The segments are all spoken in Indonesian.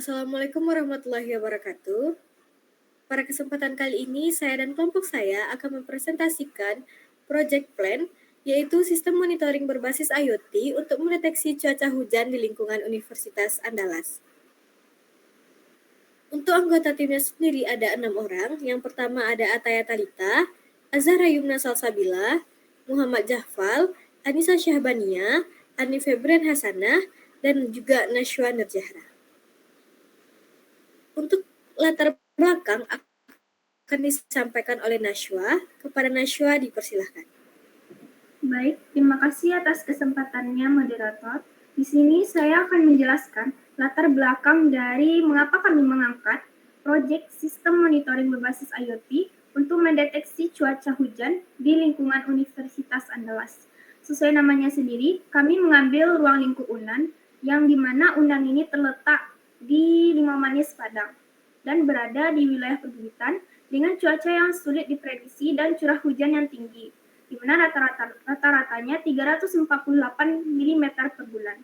Assalamualaikum warahmatullahi wabarakatuh. Pada kesempatan kali ini, saya dan kelompok saya akan mempresentasikan Project Plan, yaitu sistem monitoring berbasis IoT untuk mendeteksi cuaca hujan di lingkungan Universitas Andalas. Untuk anggota timnya sendiri ada 6 orang. Yang pertama ada Ataya Talita, Azhara Yumna Salsabila, Muhammad Jahfal, Anissa Syahbania, Ani Febrian Hasanah, dan juga Nashwa Nurjahra. Untuk latar belakang akan disampaikan oleh Nashwa. Kepada Nashwa dipersilahkan. Baik, terima kasih atas kesempatannya moderator. Di sini saya akan menjelaskan latar belakang dari mengapa kami mengangkat proyek sistem monitoring berbasis IoT untuk mendeteksi cuaca hujan di lingkungan Universitas Andalas. Sesuai namanya sendiri, kami mengambil ruang lingkup Unan, yang di mana Unan ini terletak di Lima Manis, Padang, dan berada di wilayah perbukitan dengan cuaca yang sulit diprediksi dan curah hujan yang tinggi, di mana rata-ratanya 348 mm per bulan.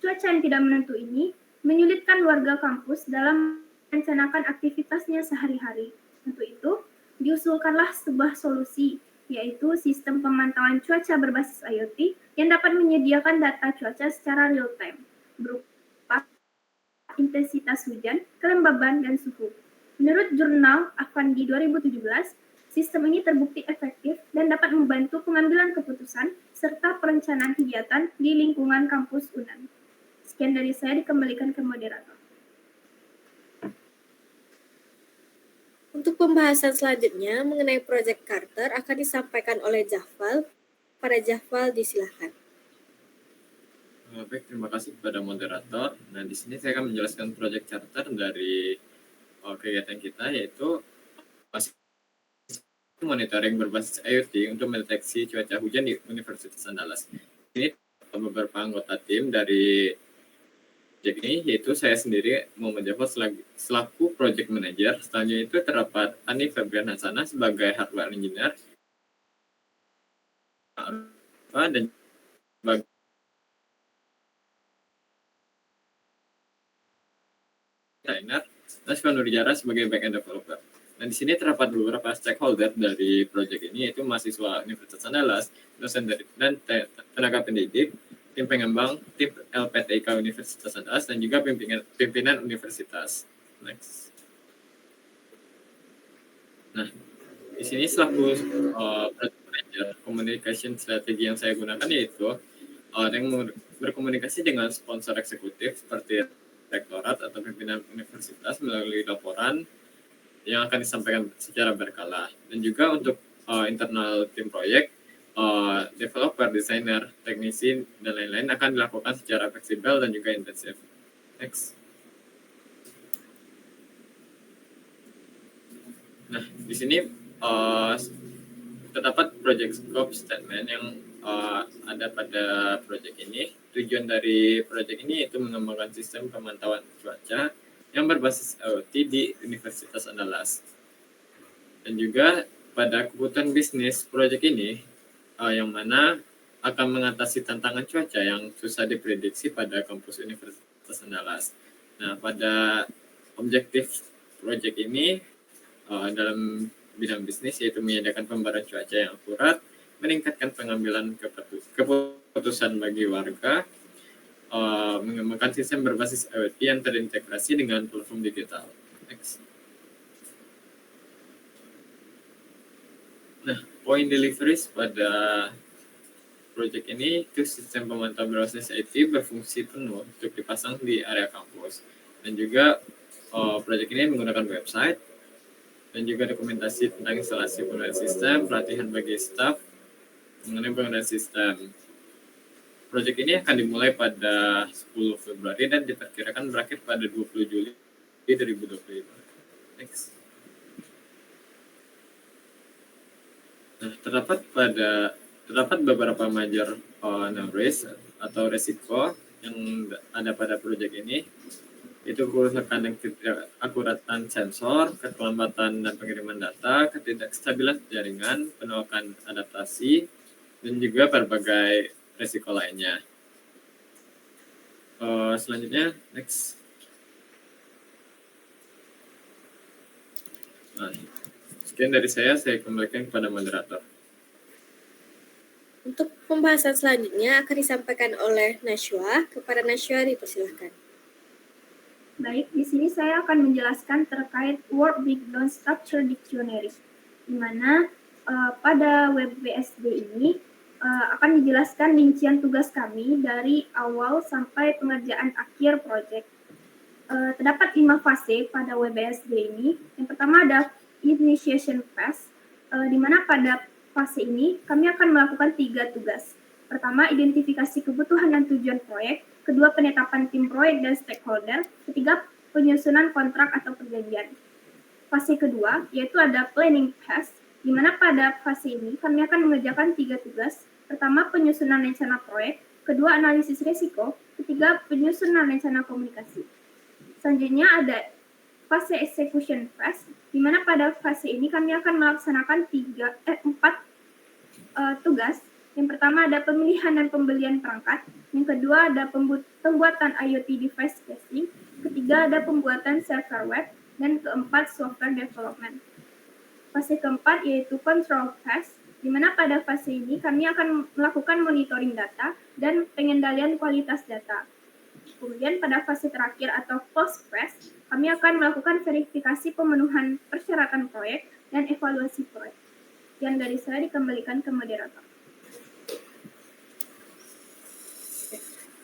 Cuaca yang tidak menentu ini menyulitkan warga kampus dalam merencanakan aktivitasnya sehari-hari. Untuk itu, diusulkanlah sebuah solusi, yaitu sistem pemantauan cuaca berbasis IoT yang dapat menyediakan data cuaca secara real-time, berupa intensitas hujan, kelembaban, dan suhu. Menurut jurnal Avandi 2017, sistem ini terbukti efektif dan dapat membantu pengambilan keputusan serta perencanaan kegiatan di lingkungan kampus Unan. Sekian dari saya, dikembalikan ke moderator. Untuk pembahasan selanjutnya mengenai Project Carter akan disampaikan oleh Jahfal. Pada Jahfal disilahkan. Baik, terima kasih kepada moderator. Nah, di sini saya akan menjelaskan Project Charter dari kegiatan kita, yaitu monitoring berbasis IoT untuk mendeteksi cuaca hujan di Universitas Andalas. Ini beberapa anggota tim dari project ini, yaitu saya sendiri, Muhammad Jafar, selaku Project Manager. Selanjutnya itu terdapat Ani Febrian Hasanah sebagai Hardware Engineer, dan sebagai designer, Nashwa Nurjahra sebagai backend developer. Dan di sini terdapat beberapa stakeholder dari proyek ini, yaitu mahasiswa Universitas Andalas, dosen dan tenaga pendidik, tim pengembang, tim LPTIK Universitas Andalas, dan juga pimpinan universitas. Next. Nah, di sini selaku project manager, communication strategi yang saya gunakan yaitu yang berkomunikasi dengan sponsor eksekutif seperti rektorat atau pimpinan universitas melalui laporan yang akan disampaikan secara berkala. Dan juga untuk internal tim proyek, developer, desainer, teknisi, dan lain-lain akan dilakukan secara fleksibel dan juga intensif. Next. Nah, di sini terdapat project scope statement yang ada pada proyek ini. Tujuan dari proyek ini yaitu mengembangkan sistem pemantauan cuaca yang berbasis IoT di Universitas Andalas. Dan juga pada kebutuhan bisnis proyek ini, yang mana akan mengatasi tantangan cuaca yang susah diprediksi pada kampus Universitas Andalas. Nah, pada objektif proyek ini dalam bidang bisnis yaitu menyediakan pembaruan cuaca yang akurat, meningkatkan pengambilan keputusan bagi warga, mengembangkan sistem berbasis IoT yang terintegrasi dengan platform digital. Next. Nah, point deliveries pada proyek ini itu sistem pemantauan berbasis IoT berfungsi penuh untuk dipasang di area kampus. Dan juga proyek ini menggunakan website dan juga dokumentasi tentang instalasi penggunaan sistem, pelatihan bagi staf mengenai penggunaan sistem. Proyek ini akan dimulai pada 10 Februari dan diperkirakan berakhir pada 20 Juli 2025. Next. Nah, terdapat beberapa major risk atau resiko yang ada pada proyek ini. Itu kerusakan dan ketidakakuratan sensor, keterlambatan dan pengiriman data, ketidakstabilan jaringan, penolakan adaptasi, dan juga berbagai risiko lainnya. Selanjutnya, next. Nah, sekian dari saya kembalikan kepada moderator. Untuk pembahasan selanjutnya akan disampaikan oleh Nashwa. Kepada Nashwa dipersilahkan. Baik, di sini saya akan menjelaskan terkait Word Breakdown Structure Dictionary, di mana pada web BSD ini akan dijelaskan rincian tugas kami dari awal sampai pengerjaan akhir proyek. Terdapat 5 fase pada web BSD ini. Yang pertama ada initiation phase, di mana pada fase ini kami akan melakukan 3 tugas. Pertama, identifikasi kebutuhan dan tujuan proyek. Kedua, penetapan tim proyek dan stakeholder. Ketiga, penyusunan kontrak atau perjanjian. Fase kedua, yaitu ada planning phase, di mana pada fase ini kami akan mengerjakan 3 tugas. Pertama, penyusunan rencana proyek. Kedua, analisis risiko. Ketiga, penyusunan rencana komunikasi. Selanjutnya ada fase execution phase, di mana pada fase ini kami akan melaksanakan 4 tugas. Yang pertama ada pemilihan dan pembelian perangkat. Yang kedua ada pembuatan IoT device testing. Ketiga ada pembuatan server web. Dan keempat software development. Fase keempat yaitu control phase, di mana pada fase ini kami akan melakukan monitoring data dan pengendalian kualitas data. Kemudian pada fase terakhir atau post phase, kami akan melakukan verifikasi pemenuhan persyaratan proyek dan evaluasi proyek. Yang dari saya dikembalikan ke moderator.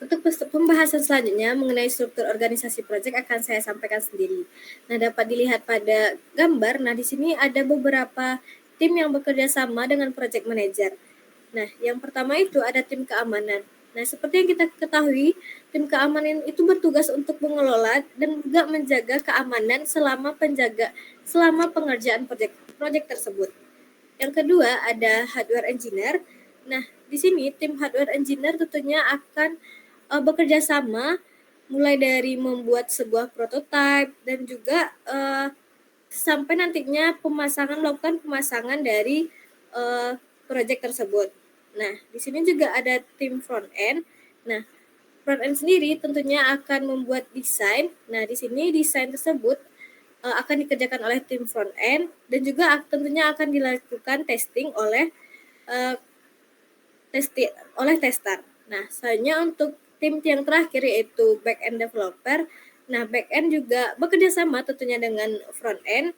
Untuk pembahasan selanjutnya mengenai struktur organisasi proyek akan saya sampaikan sendiri. Nah, dapat dilihat pada gambar. Nah, di sini ada beberapa tim yang bekerja sama dengan project manager. Nah, yang pertama itu ada tim keamanan. Nah, seperti yang kita ketahui, tim keamanan itu bertugas untuk mengelola dan juga menjaga keamanan selama pengerjaan proyek tersebut. Yang kedua ada hardware engineer. Nah, di sini tim hardware engineer tentunya akan bekerja sama mulai dari membuat sebuah prototipe dan juga sampai nantinya melakukan pemasangan dari proyek tersebut. Nah, di sini juga ada tim front end. Nah, front end sendiri tentunya akan membuat desain. Nah, di sini desain tersebut akan dikerjakan oleh tim front end dan juga tentunya akan dilakukan testing oleh tester. Nah, selanjutnya untuk tim yang terakhir yaitu back end developer. Nah, back end juga bekerja sama tentunya dengan front end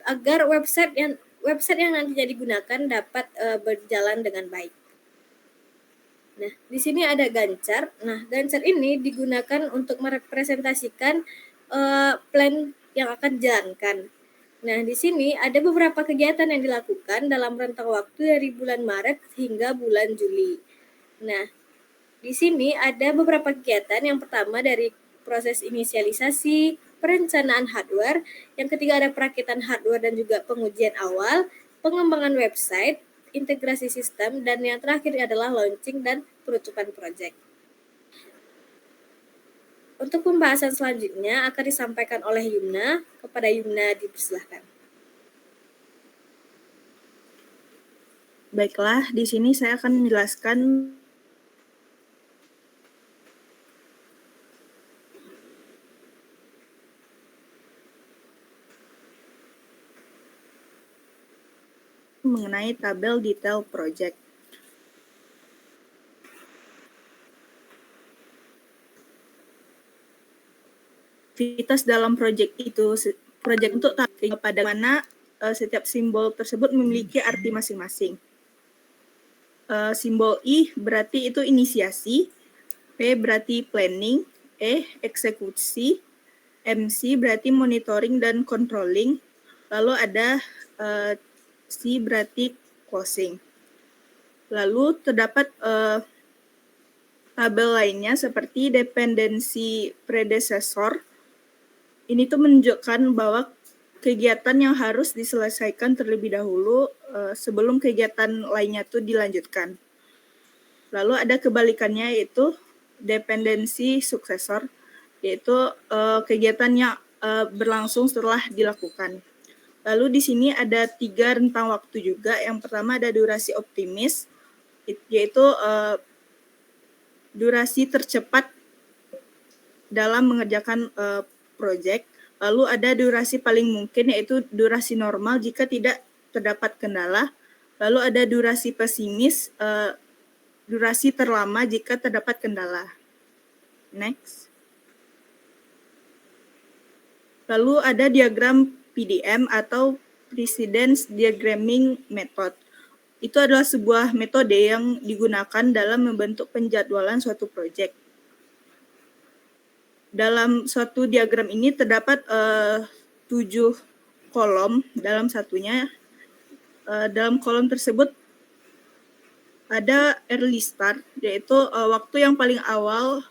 agar website yang nantinya digunakan dapat berjalan dengan baik. Nah, di sini ada Gancar. Nah, Gancar ini digunakan untuk merepresentasikan plan yang akan dijalankan. Nah, di sini ada beberapa kegiatan yang dilakukan dalam rentang waktu dari bulan Maret hingga bulan Juli. Nah, di sini ada beberapa kegiatan. Yang pertama dari proses inisialisasi, perencanaan hardware. Yang ketiga ada perakitan hardware dan juga pengujian awal, pengembangan website, integrasi sistem, dan yang terakhir adalah launching dan penutupan proyek. Untuk pembahasan selanjutnya akan disampaikan oleh Yumna. Kepada Yumna dipersilahkan. Baiklah, di sini saya akan menjelaskan mengenai tabel detail project. Aktivitas dalam project itu, project untuk pada mana setiap simbol tersebut memiliki arti masing-masing. Simbol I berarti itu inisiasi, P berarti planning, E eksekusi, MC berarti monitoring dan controlling, lalu ada C berarti closing. Lalu terdapat tabel lainnya seperti dependensi predecessor. Ini tuh menunjukkan bahwa kegiatan yang harus diselesaikan terlebih dahulu sebelum kegiatan lainnya tuh dilanjutkan. Lalu ada kebalikannya yaitu dependensi successor, yaitu kegiatan yang berlangsung setelah dilakukan. Lalu di sini ada 3 rentang waktu juga. Yang pertama ada durasi optimis, yaitu durasi tercepat dalam mengerjakan proyek. Lalu ada durasi paling mungkin, yaitu durasi normal jika tidak terdapat kendala. Lalu ada durasi pesimis, durasi terlama jika terdapat kendala. Next. Lalu ada diagram PDM atau Precedence Diagramming Method. Itu adalah sebuah metode yang digunakan dalam membentuk penjadwalan suatu proyek. Dalam suatu diagram ini terdapat 7 kolom dalam satunya. Dalam kolom tersebut ada early start, yaitu waktu yang paling awal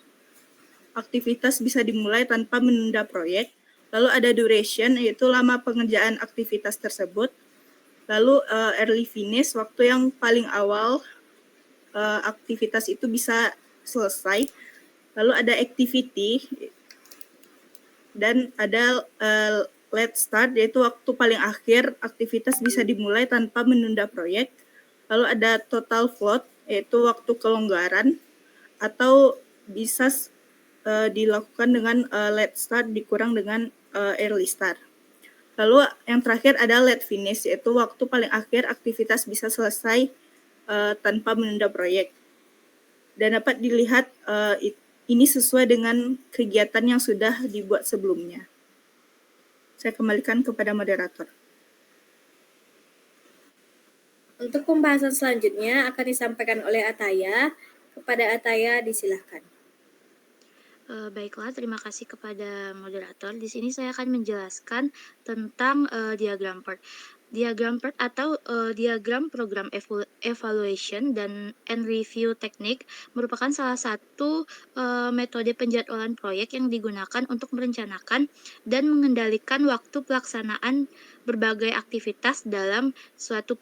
aktivitas bisa dimulai tanpa menunda proyek. Lalu ada duration, yaitu lama pengerjaan aktivitas tersebut. Lalu early finish, waktu yang paling awal aktivitas itu bisa selesai. Lalu ada activity, dan ada late start, yaitu waktu paling akhir aktivitas bisa dimulai tanpa menunda proyek. Lalu ada total float, yaitu waktu kelonggaran, atau bisa dilakukan dengan late start dikurang dengan early start. Lalu yang terakhir ada late finish, yaitu waktu paling akhir aktivitas bisa selesai tanpa menunda proyek. Dan dapat dilihat ini sesuai dengan kegiatan yang sudah dibuat sebelumnya. Saya kembalikan kepada moderator. Untuk pembahasan selanjutnya akan disampaikan oleh Ataya. Kepada Ataya disilahkan. Baiklah, terima kasih kepada moderator. Di sini saya akan menjelaskan tentang diagram PERT. Diagram PERT atau diagram program evaluation dan review teknik merupakan salah satu metode penjadwalan proyek yang digunakan untuk merencanakan dan mengendalikan waktu pelaksanaan berbagai aktivitas dalam suatu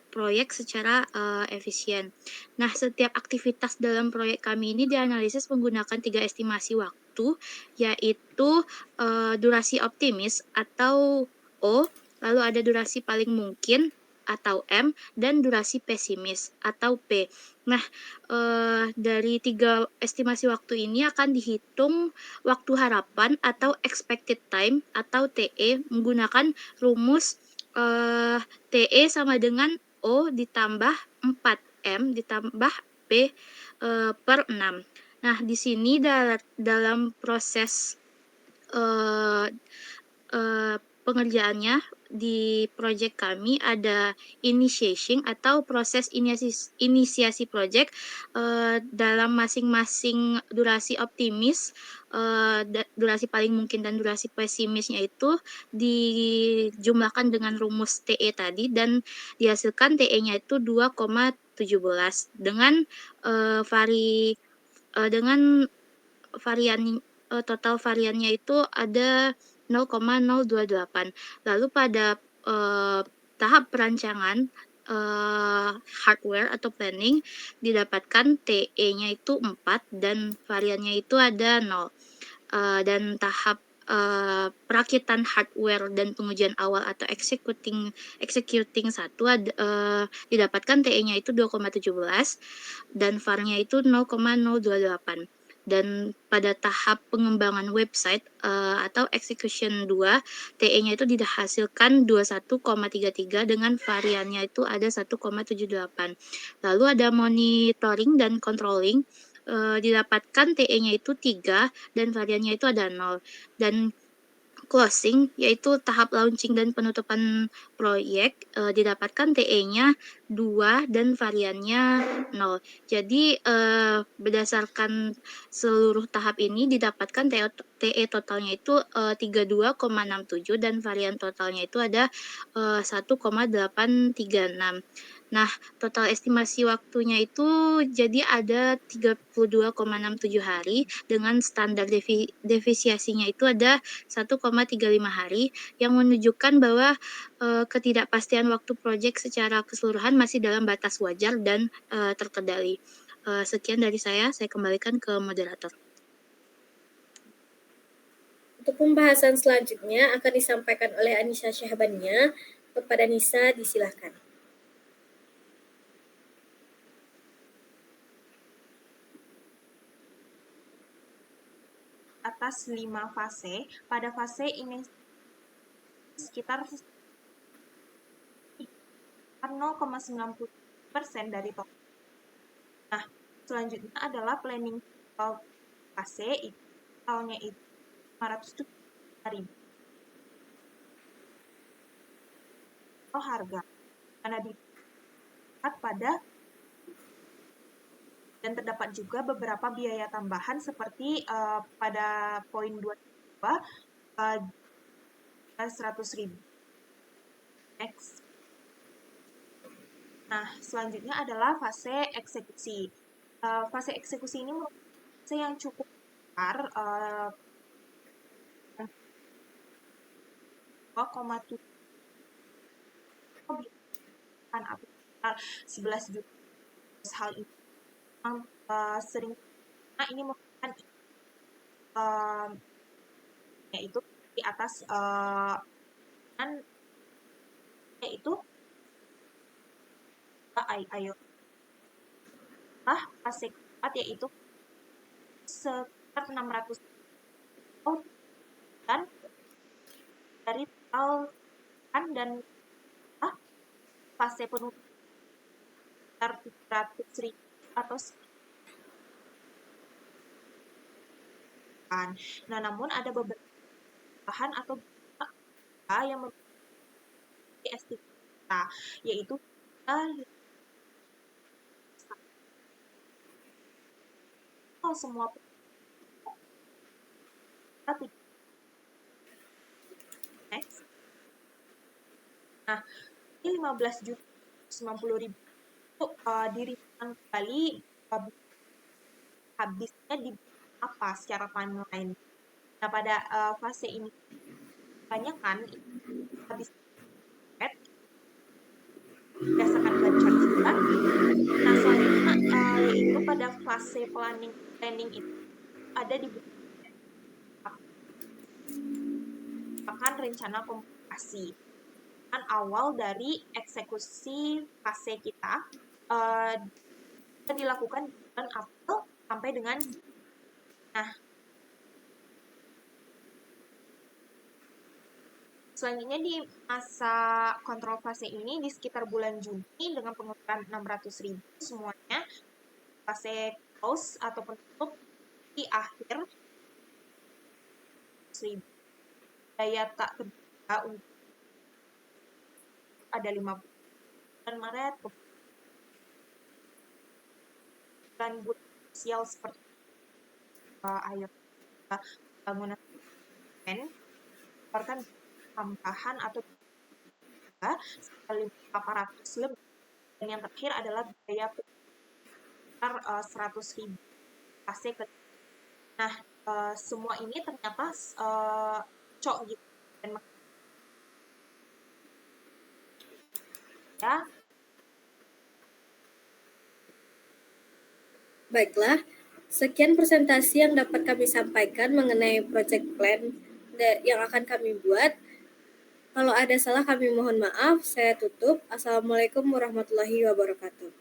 proyek secara efisien. Nah, setiap aktivitas dalam proyek kami ini dianalisis menggunakan 3 estimasi waktu, yaitu durasi optimis atau O, lalu ada durasi paling mungkin atau M, dan durasi pesimis atau P. Nah, dari 3 estimasi waktu ini akan dihitung waktu harapan atau expected time atau TE menggunakan rumus TE sama dengan O ditambah 4M ditambah P per 6. Nah, di sini dalam proses pengerjaannya di proyek kami ada initiation atau proses inisiasi proyek dalam masing-masing durasi optimis, durasi paling mungkin dan durasi pesimisnya itu dijumlahkan dengan rumus TE tadi dan dihasilkan TE-nya itu 2,17 dengan varian total variannya itu ada 0,028. Lalu pada tahap perancangan hardware atau planning didapatkan TE-nya itu 4 dan variannya itu ada 0. Dan tahap perakitan hardware dan pengujian awal atau executing 1 didapatkan TE-nya itu 2,17 dan VAR-nya itu 0,028. Dan pada tahap pengembangan website atau execution 2, TE-nya itu dihasilkan 21,33 dengan variannya itu ada 1,78. Lalu ada monitoring dan controlling, didapatkan TE-nya itu 3 dan variannya itu ada 0. Dan closing, yaitu tahap launching dan penutupan proyek, didapatkan TE-nya 2 dan variannya 0. Jadi berdasarkan seluruh tahap ini didapatkan TE totalnya itu 32,67 dan varian totalnya itu ada 1,836. Nah, total estimasi waktunya itu jadi ada 32,67 hari dengan standar defisiasinya itu ada 1,35 hari yang menunjukkan bahwa ketidakpastian waktu proyek secara keseluruhan masih dalam batas wajar dan terkendali. Sekian dari saya kembalikan ke moderator. Untuk pembahasan selanjutnya akan disampaikan oleh Anissa Syahbannya. Kepada Nisa disilahkan. atas 5 fase. Pada fase ini sekitar 0,90% dari total. Nah, selanjutnya adalah planning fase, totalnya itu 575.000. Harga karena dilihat pada dan terdapat juga beberapa biaya tambahan seperti pada poin 22 100.000. Next. Nah, selanjutnya adalah fase eksekusi. Fase eksekusi ini fase yang cukup besar, 2,7 kan 11 juta. Hal ini sering ini merupakan yaitu di atas yaitu ayo fase keempat yaitu sekitar 600 dan dari total dan fase penutup sekitar 700.000 atau nah, namun ada beberapa bahan atau yang memiliki estimasi yaitu semua next. Nah, ini 15.090.000 itu dirikan kembali habisnya di apa secara timeline. Nah, pada fase ini kebanyakan habis berdasarkan budget juga. Nah, selanjutnya yaitu pada fase planning itu ada di bahkan rencana komunikasi kan awal dari eksekusi fase kita dilakukan di bulan April sampai dengan selanjutnya di masa kontrol fase ini di sekitar bulan Juni dengan pengukuran 600.000 semuanya fase close atau penutup di akhir 1.000 daya tak terduga untuk ada 50 bulan Maret bulan sosial seperti air bangunan menawarkan tambahan atau sekali 800 lebih dan yang terakhir adalah biaya sekitar 100.000 fase ke. Nah, semua ini ternyata cocok gitu dan ya. Baiklah, sekian presentasi yang dapat kami sampaikan mengenai project plan yang akan kami buat. Kalau ada salah kami mohon maaf, saya tutup. Assalamualaikum warahmatullahi wabarakatuh.